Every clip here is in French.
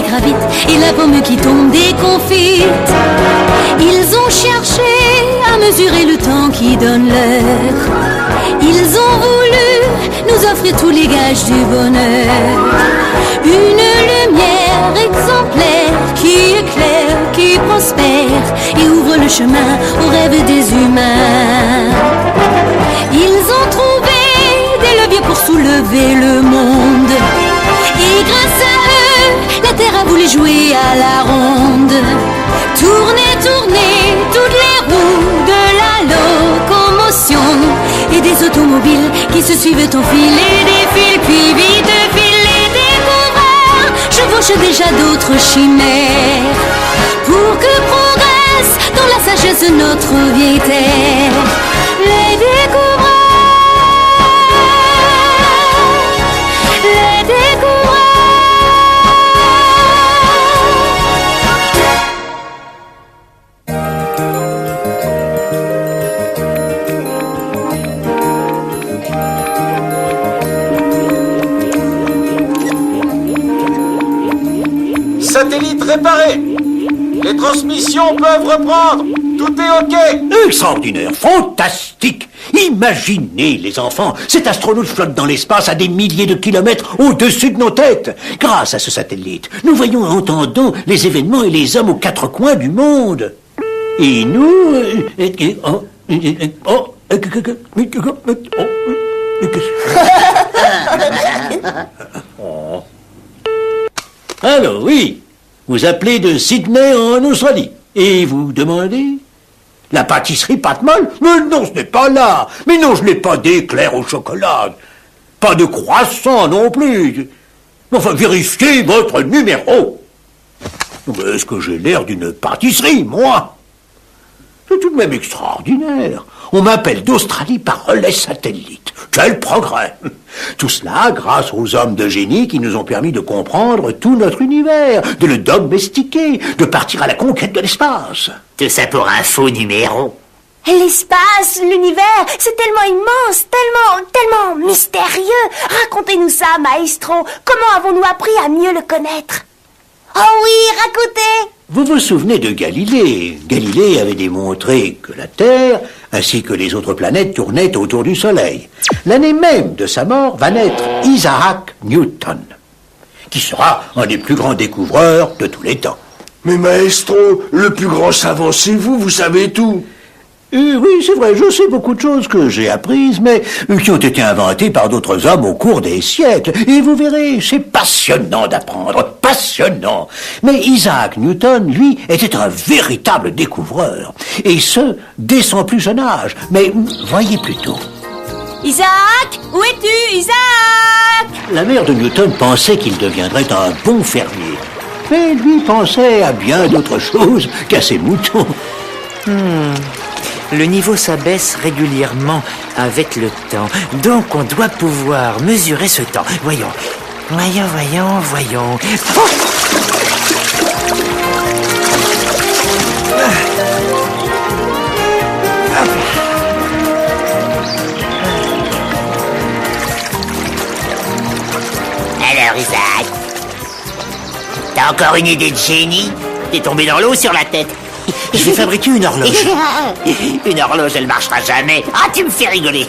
gravite et la pomme qui tombe déconfite. Ils ont cherché à mesurer le temps qui donne l'heure. Ils ont voulu nous offrir tous les gages du bonheur. Une lumière exemplaire qui éclaire, qui prospère et ouvre le chemin aux rêves des humains. Ils ont trouvé des leviers pour soulever le monde. Et grâce à eux, la terre a voulu jouer à la ronde. Tourner, tourner, toutes les roues de la locomotion. Et des automobiles qui se suivent en file et défilent, puis vite filent les découvreurs. Chevauchent déjà d'autres chimères pour que progresse dans la sagesse notre vieille terre. Les découvreurs, les découvreurs. Satellite réparé. Les transmissions peuvent reprendre. Tout est OK. Extraordinaire, fantastique. Imaginez, les enfants, cet astronaute flotte dans l'espace à des milliers de kilomètres au-dessus de nos têtes. Grâce à ce satellite, nous voyons et entendons les événements et les hommes aux quatre coins du monde. Et nous... Alors oui, vous appelez de Sydney en Australie. Et vous demandez? La pâtisserie pâte molle? Mais non, ce n'est pas là. Mais non, je n'ai pas d'éclair au chocolat. Pas de croissant non plus. Enfin, vérifiez votre numéro. Est-ce que j'ai l'air d'une pâtisserie, moi? C'est tout de même extraordinaire. On m'appelle d'Australie par relais satellite. Quel progrès! Tout cela grâce aux hommes de génie qui nous ont permis de comprendre tout notre univers, de le domestiquer, de partir à la conquête de l'espace. Tout ça pour un faux numéro. L'espace, l'univers, c'est tellement immense, tellement mystérieux. Racontez-nous ça, maestro. Comment avons-nous appris à mieux le connaître? Oh oui, racontez! Vous vous souvenez de Galilée? Galilée avait démontré que la Terre, ainsi que les autres planètes, tournaient autour du Soleil. L'année même de sa mort va naître Isaac Newton, qui sera un des plus grands découvreurs de tous les temps. Mais maestro, le plus grand savant c'est vous, vous savez tout. Oui, c'est vrai, je sais beaucoup de choses que j'ai apprises, mais qui ont été inventées par d'autres hommes au cours des siècles. Et vous verrez, c'est passionnant d'apprendre, passionnant. Mais Isaac Newton, lui, était un véritable découvreur. Et ce, dès son plus jeune âge. Mais voyez plutôt. Isaac, où es-tu, Isaac? La mère de Newton pensait qu'il deviendrait un bon fermier. Mais lui pensait à bien d'autres choses qu'à ses moutons. Le niveau s'abaisse régulièrement avec le temps. Donc on doit pouvoir mesurer ce temps. Voyons. Oh! Alors Isaac, t'as encore une idée de génie? T'es tombé dans l'eau sur la tête. Je vais fabriquer une horloge. Une horloge, elle marchera jamais. Ah, tu me fais rigoler.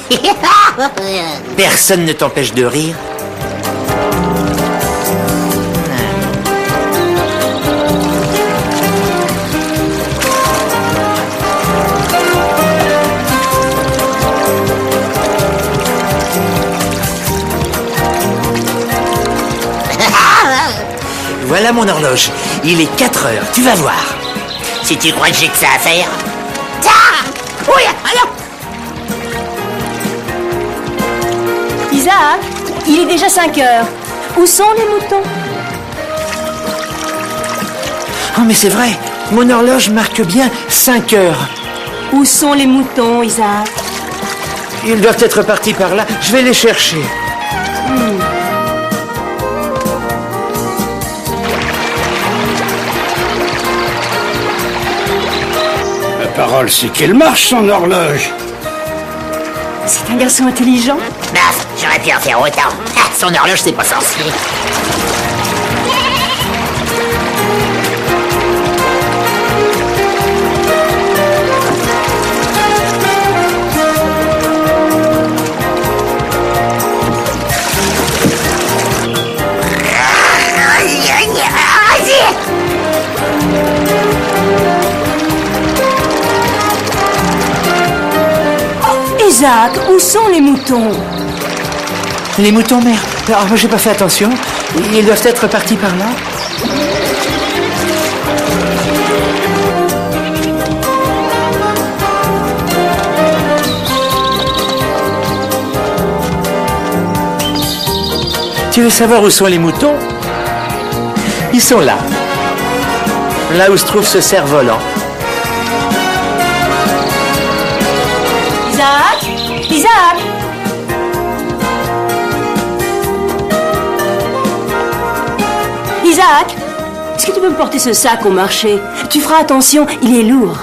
Personne ne t'empêche de rire. Voilà mon horloge. Il est 4 heures, tu vas voir. Si tu crois que j'ai que ça à faire... Oui, alors... Isaac, il est déjà 5 heures. Où sont les moutons? Oh, mais c'est vrai, mon horloge marque bien 5 heures. Où sont les moutons, Isaac? Ils doivent être partis par là. Je vais les chercher. La parole, c'est qu'elle marche, son horloge. C'est un garçon intelligent. Baf, j'aurais pu en faire autant. Ah, son horloge, c'est pas sorcier. Isaac, où sont les moutons? Les moutons, mère. Alors, moi, j'ai pas fait attention. Ils doivent être partis par là. Tu veux savoir où sont les moutons? Ils sont là. Là où se trouve ce cerf-volant. Isaac? Isaac? Isaac, est-ce que tu peux me porter ce sac au marché? Tu feras attention, il est lourd.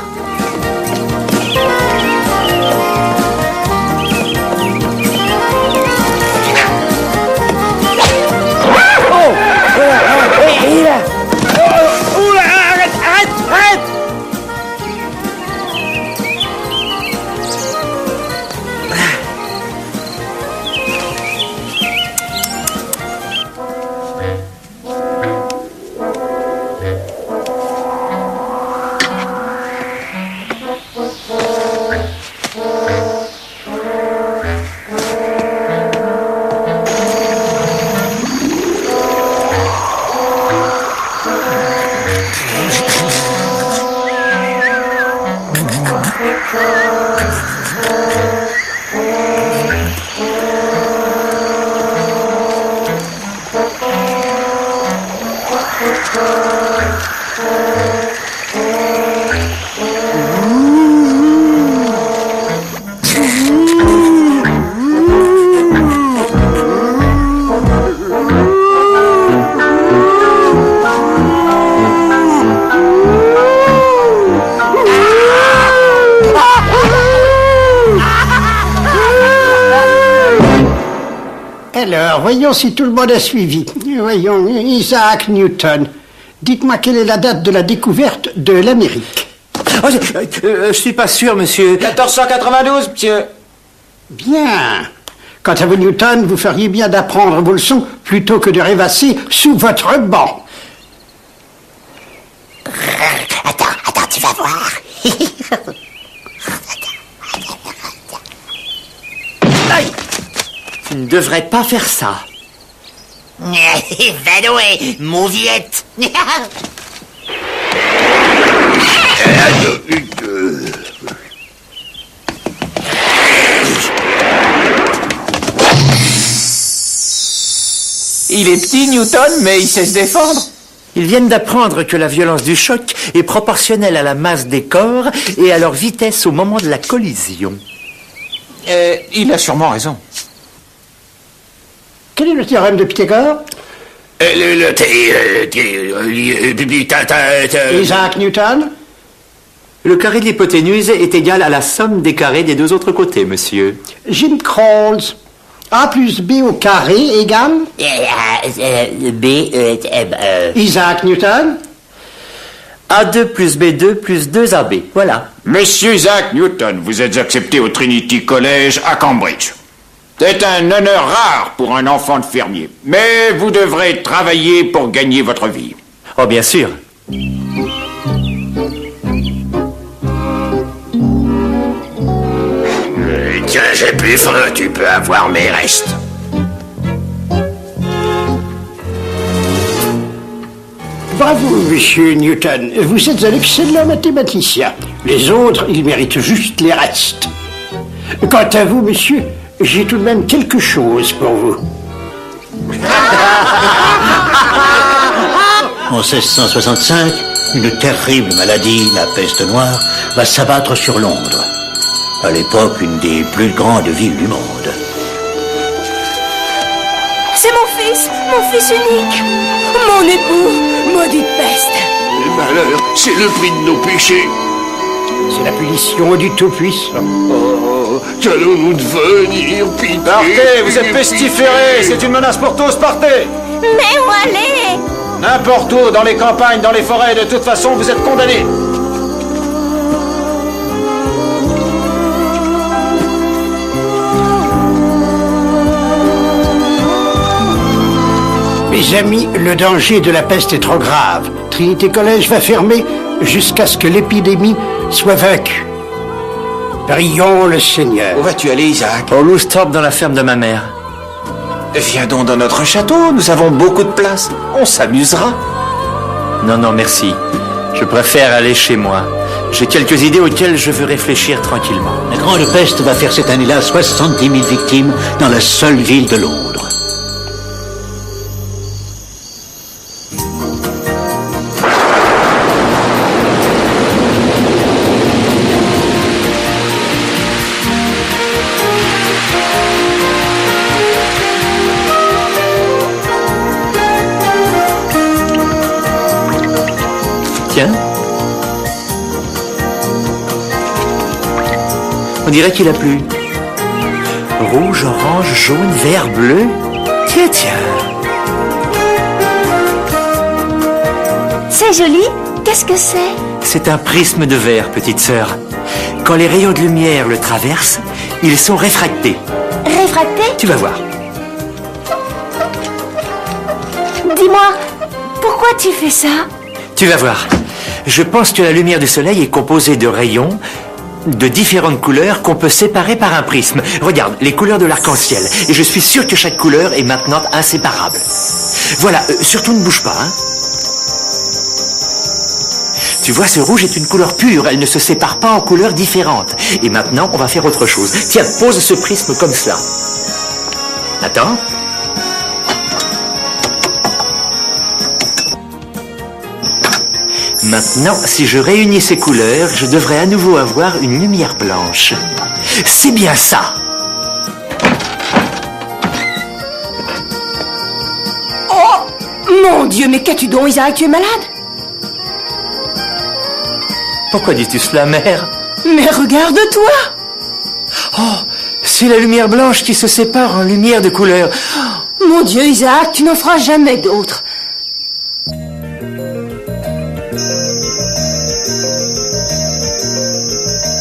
Alors, voyons si tout le monde a suivi. Voyons, Isaac Newton. Dites-moi quelle est la date de la découverte de l'Amérique. Oh, je suis pas sûr, monsieur. 1492, monsieur. Bien. Quant à vous, Newton, vous feriez bien d'apprendre vos leçons plutôt que de rêvasser sous votre banc. Attends, tu vas voir. Aïe! Tu ne devrais pas faire ça. Vanoué, mauviette. Il est petit, Newton, mais il sait se défendre. Ils viennent d'apprendre que la violence du choc est proportionnelle à la masse des corps et à leur vitesse au moment de la collision. Il a sûrement raison. Quel est le théorème de Pythagore? Isaac Newton? Le carré de l'hypoténuse est égal à la somme des carrés des deux autres côtés, monsieur. Jim Crawls. A plus B au carré égale? Isaac Newton? A2 plus B2 plus 2AB. Voilà. Monsieur Isaac Newton, vous êtes accepté au Trinity College à Cambridge. C'est un honneur rare pour un enfant de fermier. Mais vous devrez travailler pour gagner votre vie. Oh, bien sûr. Tiens, j'ai plus faim, tu peux avoir mes restes. Bravo, monsieur Newton. Vous êtes un excellent mathématicien. Les autres, ils méritent juste les restes. Quant à vous, monsieur, j'ai tout de même quelque chose pour vous. En 1665, une terrible maladie, la peste noire, va s'abattre sur Londres. À l'époque, une des plus grandes villes du monde. C'est mon fils unique, mon époux, maudite peste. Le malheur, c'est le prix de nos péchés. C'est la punition du Tout-Puissant. Oh, qu'allons-nous devenir, pitié? Partez, vous êtes pestiférés, c'est une menace pour tous, partez! Mais où aller? N'importe où, dans les campagnes, dans les forêts, de toute façon, vous êtes condamnés. Mes amis, le danger de la peste est trop grave. Trinity College va fermer jusqu'à ce que l'épidémie soit vaincue. Prions le Seigneur. Où vas-tu aller, Isaac? Au Loustorp, dans la ferme de ma mère. Viens donc dans notre château, nous avons beaucoup de place. On s'amusera. Non, non, merci. Je préfère aller chez moi. J'ai quelques idées auxquelles je veux réfléchir tranquillement. La grande peste va faire cette année-là 70 000 victimes dans la seule ville de Londres. Tiens. On dirait qu'il a plu. Rouge, orange, jaune, vert, bleu. Tiens, tiens. C'est joli. Qu'est-ce que c'est? C'est un prisme de verre, petite sœur. Quand les rayons de lumière le traversent, ils sont réfractés. Réfracté? Tu vas voir. Dis-moi, pourquoi tu fais ça? Tu vas voir. Je pense que la lumière du soleil est composée de rayons de différentes couleurs qu'on peut séparer par un prisme. Regarde, les couleurs de l'arc-en-ciel. Et je suis sûr que chaque couleur est maintenant inséparable. Voilà, surtout ne bouge pas, hein. Tu vois, ce rouge est une couleur pure. Elle ne se sépare pas en couleurs différentes. Et maintenant, on va faire autre chose. Tiens, pose ce prisme comme cela. Attends. Maintenant, si je réunis ces couleurs, je devrais à nouveau avoir une lumière blanche. C'est bien ça. Oh, mon Dieu, mais qu'as-tu donc, Isaac? Tu es malade? Pourquoi dis-tu cela, mère? Mais regarde-toi! Oh, c'est la lumière blanche qui se sépare en lumière de couleur. Mon Dieu, Isaac, tu n'en feras jamais d'autres.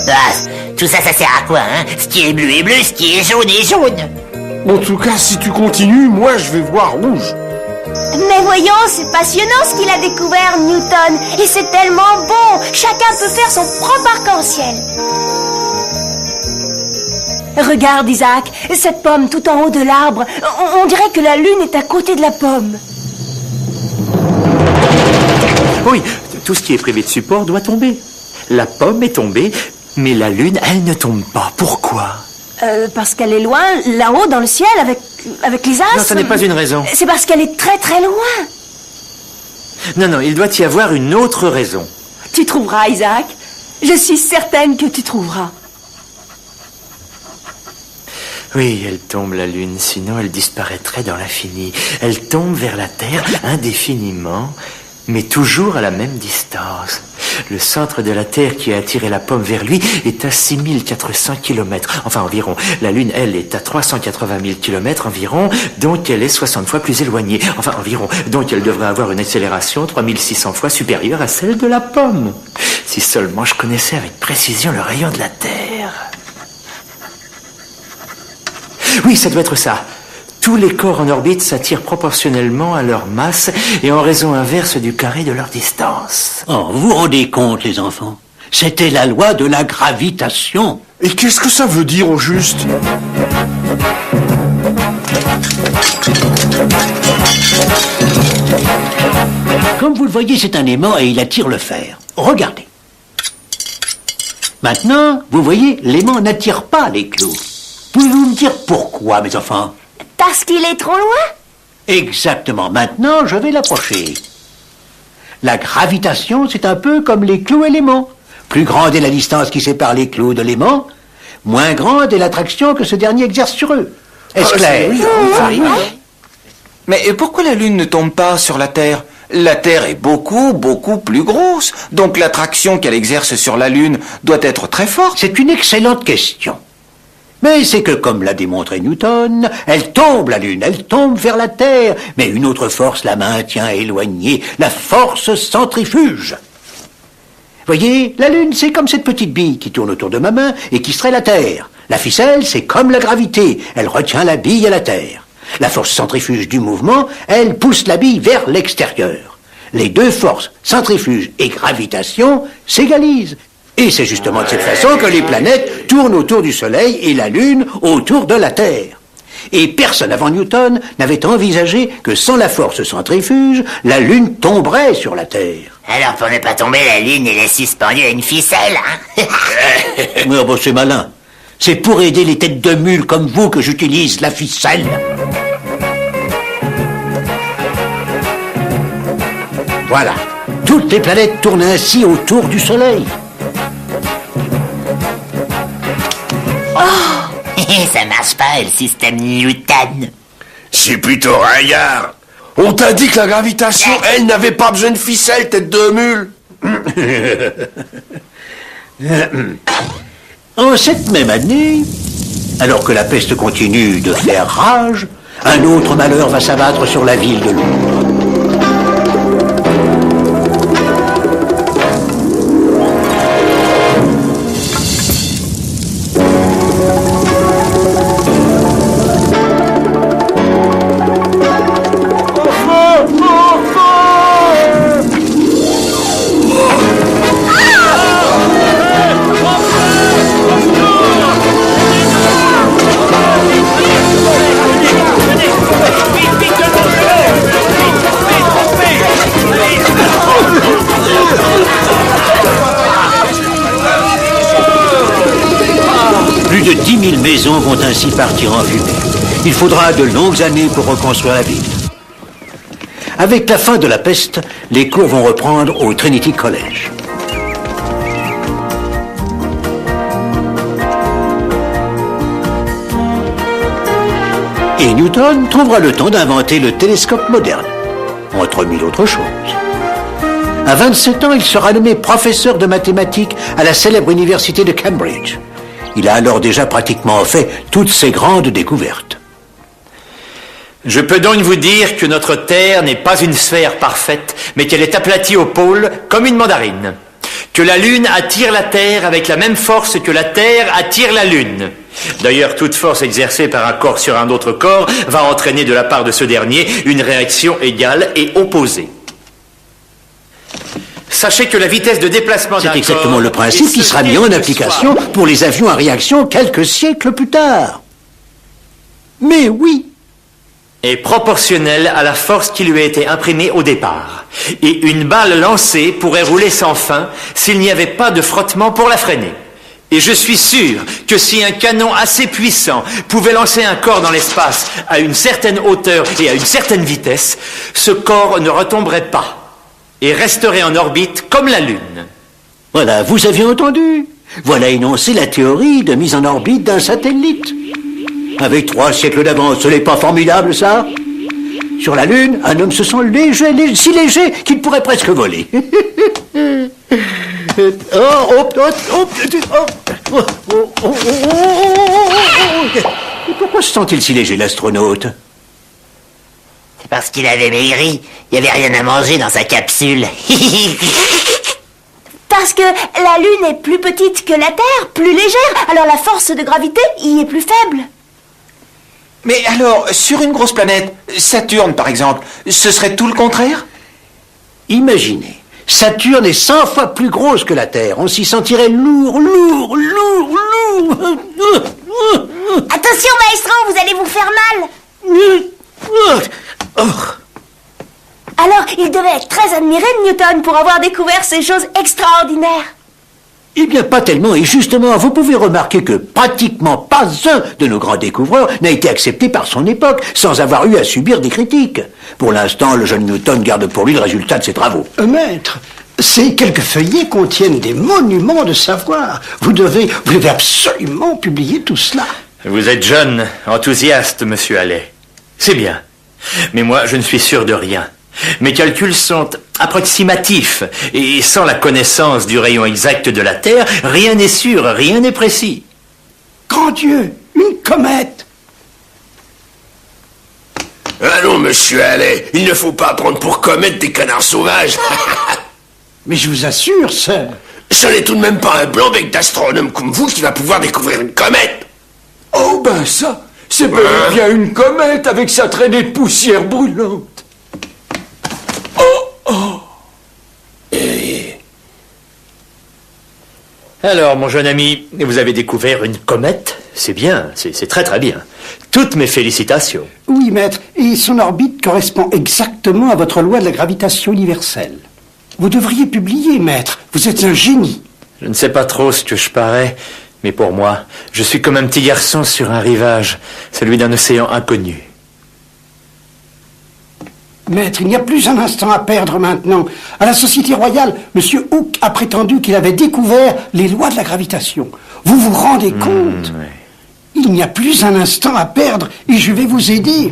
Ah, tout ça, ça sert à quoi, hein? Ce qui est bleu est bleu, ce qui est jaune. En tout cas, si tu continues, moi je vais voir rouge. Mais voyons, c'est passionnant ce qu'il a découvert, Newton. Et c'est tellement bon. Chacun peut faire son propre arc-en-ciel. Regarde, Isaac, cette pomme tout en haut de l'arbre. On dirait que la lune est à côté de la pomme. Oui, tout ce qui est privé de support doit tomber. La pomme est tombée, mais la lune, elle ne tombe pas. Pourquoi? Parce qu'elle est loin, là-haut dans le ciel, avec les astres. Non, ça n'est pas une raison. C'est parce qu'elle est très très loin. Non, non, il doit y avoir une autre raison. Tu trouveras, Isaac. Je suis certaine que tu trouveras. Oui, elle tombe la lune, sinon elle disparaîtrait dans l'infini. Elle tombe vers la Terre indéfiniment, mais toujours à la même distance. Le centre de la Terre qui a attiré la pomme vers lui est à 6400 km. Enfin, environ. La Lune, elle, est à 380 000 km environ, donc elle est 60 fois plus éloignée. Enfin, environ. Donc elle devrait avoir une accélération 3600 fois supérieure à celle de la pomme. Si seulement je connaissais avec précision le rayon de la Terre. Oui, ça doit être ça. Tous les corps en orbite s'attirent proportionnellement à leur masse et en raison inverse du carré de leur distance. Oh, vous vous rendez compte, les enfants? C'était la loi de la gravitation. Et qu'est-ce que ça veut dire au juste? Comme vous le voyez, c'est un aimant et il attire le fer. Regardez. Maintenant, vous voyez, l'aimant n'attire pas les clous. Pouvez-vous me dire pourquoi, mes enfants? Parce qu'il est trop loin? Exactement. Maintenant, je vais l'approcher. La gravitation, c'est un peu comme les clous et l'aimant. Plus grande est la distance qui sépare les clous de l'aimant, moins grande est l'attraction que ce dernier exerce sur eux. Est-ce clair? Oui. Mais pourquoi la Lune ne tombe pas sur la Terre? La Terre est beaucoup, beaucoup plus grosse. Donc l'attraction qu'elle exerce sur la Lune doit être très forte. C'est une excellente question. Mais c'est que, comme l'a démontré Newton, elle tombe, la Lune, elle tombe vers la Terre, mais une autre force la maintient éloignée, la force centrifuge. Voyez, la Lune, c'est comme cette petite bille qui tourne autour de ma main et qui serait la Terre. La ficelle, c'est comme la gravité, elle retient la bille à la Terre. La force centrifuge du mouvement, elle pousse la bille vers l'extérieur. Les deux forces, centrifuge et gravitation, s'égalisent. Et c'est justement de cette façon que les planètes tournent autour du Soleil et la Lune autour de la Terre. Et personne avant Newton n'avait envisagé que sans la force centrifuge, la Lune tomberait sur la Terre. Alors pour ne pas tomber, la Lune, elle est suspendue à une ficelle, hein? Mais bon, c'est malin. C'est pour aider les têtes de mule comme vous que j'utilise la ficelle. Voilà. Toutes les planètes tournent ainsi autour du Soleil. Ça marche pas, le système Newton. C'est plutôt ringard. On t'a dit que la gravitation, elle, n'avait pas besoin de ficelle, tête de mule. En cette même année, alors que la peste continue de faire rage, un autre malheur va s'abattre sur la ville de Londres. Plus de 10 000 maisons vont ainsi partir en fumée. Il faudra de longues années pour reconstruire la ville. Avec la fin de la peste, les cours vont reprendre au Trinity College. Et Newton trouvera le temps d'inventer le télescope moderne, entre mille autres choses. À 27 ans, il sera nommé professeur de mathématiques à la célèbre université de Cambridge. Il a alors déjà pratiquement fait toutes ses grandes découvertes. Je peux donc vous dire que notre Terre n'est pas une sphère parfaite, mais qu'elle est aplatie au pôle comme une mandarine. Que la Lune attire la Terre avec la même force que la Terre attire la Lune. D'ailleurs, toute force exercée par un corps sur un autre corps va entraîner de la part de ce dernier une réaction égale et opposée. Sachez que la vitesse de déplacement d'un corps... C'est exactement le principe qui sera mis en application pour les avions à réaction quelques siècles plus tard. Mais oui, est proportionnelle à la force qui lui a été imprimée au départ. Et une balle lancée pourrait rouler sans fin s'il n'y avait pas de frottement pour la freiner. Et je suis sûr que si un canon assez puissant pouvait lancer un corps dans l'espace à une certaine hauteur et à une certaine vitesse, ce corps ne retomberait pas et resterait en orbite comme la Lune. Voilà, vous avez entendu. Voilà énoncé la théorie de mise en orbite d'un satellite. Avec 3 siècles d'avance, ce n'est pas formidable, ça? Sur la Lune, un homme se sent léger, si léger qu'il pourrait presque voler. Pourquoi se sent-il si léger, l'astronaute? C'est parce qu'il avait maigri. Il n'y avait rien à manger dans sa capsule. Parce que la Lune est plus petite que la Terre, plus légère, alors la force de gravité y est plus faible. Mais alors, sur une grosse planète, Saturne par exemple, ce serait tout le contraire? Imaginez, Saturne est 100 fois plus grosse que la Terre. On s'y sentirait lourd. Attention, maestro, vous allez vous faire mal. Alors, il devait être très admiré de Newton pour avoir découvert ces choses extraordinaires. Eh bien, pas tellement. Et justement, vous pouvez remarquer que pratiquement pas un de nos grands découvreurs n'a été accepté par son époque, sans avoir eu à subir des critiques. Pour l'instant, le jeune Newton garde pour lui le résultat de ses travaux. Maître, ces quelques feuillets contiennent des monuments de savoir. Vous devez absolument publier tout cela. Vous êtes jeune, enthousiaste, monsieur Halley. C'est bien. Mais moi, je ne suis sûr de rien. Mes calculs sont approximatifs, et sans la connaissance du rayon exact de la Terre, rien n'est sûr, rien n'est précis. Grand Dieu, une comète! Allons, monsieur Halley, il ne faut pas prendre pour comète des canards sauvages. Mais je vous assure, sir. Ce n'est tout de même pas un blanc-bec d'astronome comme vous qui va pouvoir découvrir une comète. Oh ben ça, c'est bel et bien une comète avec sa traînée de poussière brûlante. Alors, mon jeune ami, vous avez découvert une comète? C'est bien, c'est très très bien. Toutes mes félicitations. Oui, maître, et son orbite correspond exactement à votre loi de la gravitation universelle. Vous devriez publier, maître. Vous êtes un génie. Je ne sais pas trop ce que je parais, mais pour moi, je suis comme un petit garçon sur un rivage, celui d'un océan inconnu. Maître, il n'y a plus un instant à perdre maintenant. À la Société Royale, M. Hooke a prétendu qu'il avait découvert les lois de la gravitation. Vous vous rendez compte? Ouais. Il n'y a plus un instant à perdre et je vais vous aider.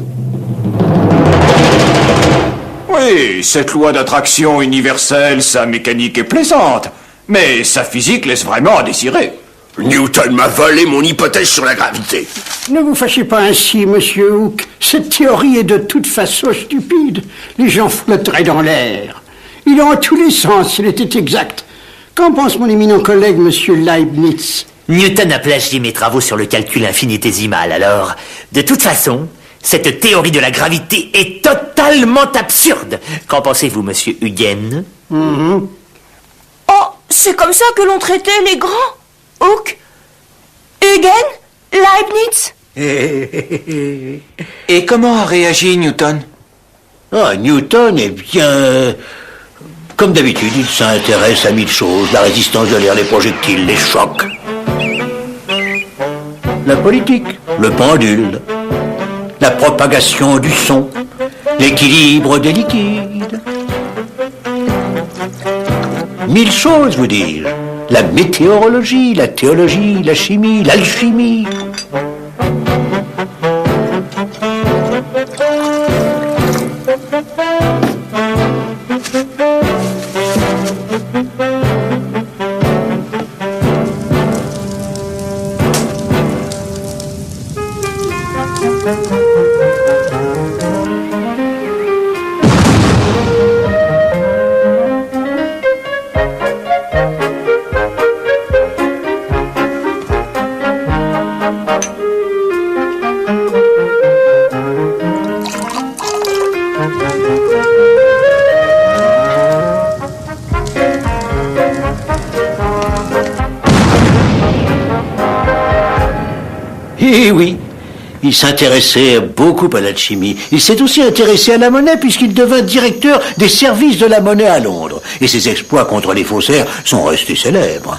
Oui, cette loi d'attraction universelle, sa mécanique est plaisante, mais sa physique laisse vraiment à désirer. Newton m'a volé mon hypothèse sur la gravité. Ne vous fâchez pas ainsi, Monsieur Hooke. Cette théorie est de toute façon stupide. Les gens flotteraient dans l'air. Il est en tous les sens s'il était exact. Qu'en pense mon éminent collègue, Monsieur Leibniz? Newton a plagié mes travaux sur le calcul infinitésimal, alors, de toute façon, cette théorie de la gravité est totalement absurde. Qu'en pensez-vous, Monsieur Huygens? Oh, c'est comme ça que l'on traitait les grands. Hooke, Huygens, Leibniz. Et comment a réagi Newton? Ah, Newton, eh bien... Comme d'habitude, il s'intéresse à 1000 choses. La résistance de l'air, les projectiles, les chocs. La politique, le pendule, la propagation du son, l'équilibre des liquides. 1000 choses, vous dis-je. La météorologie, la théologie, la chimie, l'alchimie. Eh oui, il s'intéressait beaucoup à l'alchimie. Il s'est aussi intéressé à la monnaie puisqu'il devint directeur des services de la monnaie à Londres. Et ses exploits contre les faussaires sont restés célèbres.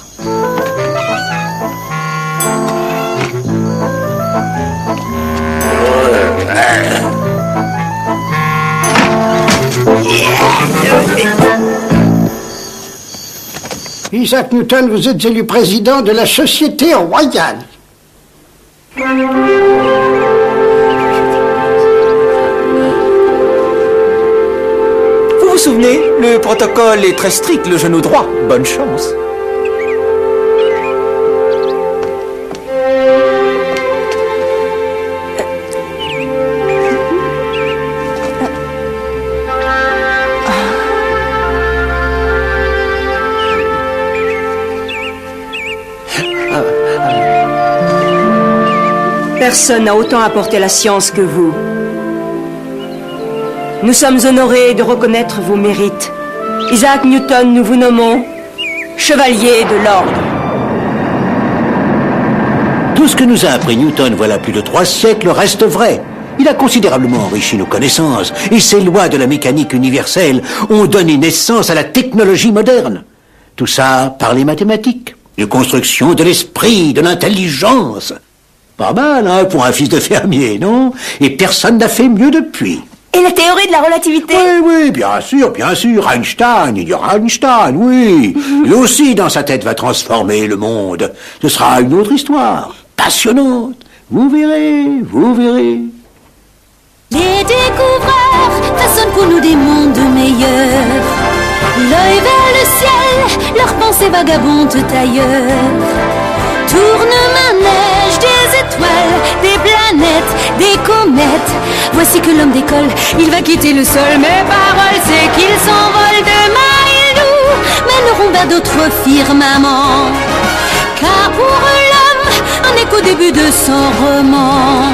Isaac Newton, vous êtes élu président de la Société Royale. Vous vous souvenez, le protocole est très strict, le genou droit. Bonne chance. Personne n'a autant apporté la science que vous. Nous sommes honorés de reconnaître vos mérites. Isaac Newton, nous vous nommons chevalier de l'ordre. Tout ce que nous a appris Newton voilà plus de 3 siècles reste vrai. Il a considérablement enrichi nos connaissances et ses lois de la mécanique universelle ont donné naissance à la technologie moderne. Tout ça par les mathématiques, de construction de l'esprit, de l'intelligence. Pas mal, hein, pour un fils de fermier, non? Et personne n'a fait mieux depuis. Et la théorie de la relativité? Oui, bien sûr. Einstein, il y aura Einstein, oui. Lui aussi, dans sa tête, va transformer le monde. Ce sera une autre histoire, passionnante. Vous verrez. Les découvreurs façonnent pour nous des mondes meilleurs. L'œil vers le ciel, leurs pensées vagabondent ailleurs. Tourne manège des étoiles, des planètes, des comètes. Voici que l'homme décolle, il va quitter le sol. Mes paroles, c'est qu'il s'envole. Demain, ils nous mèneront vers d'autres firmaments. Car pour l'homme, un écho début de son roman.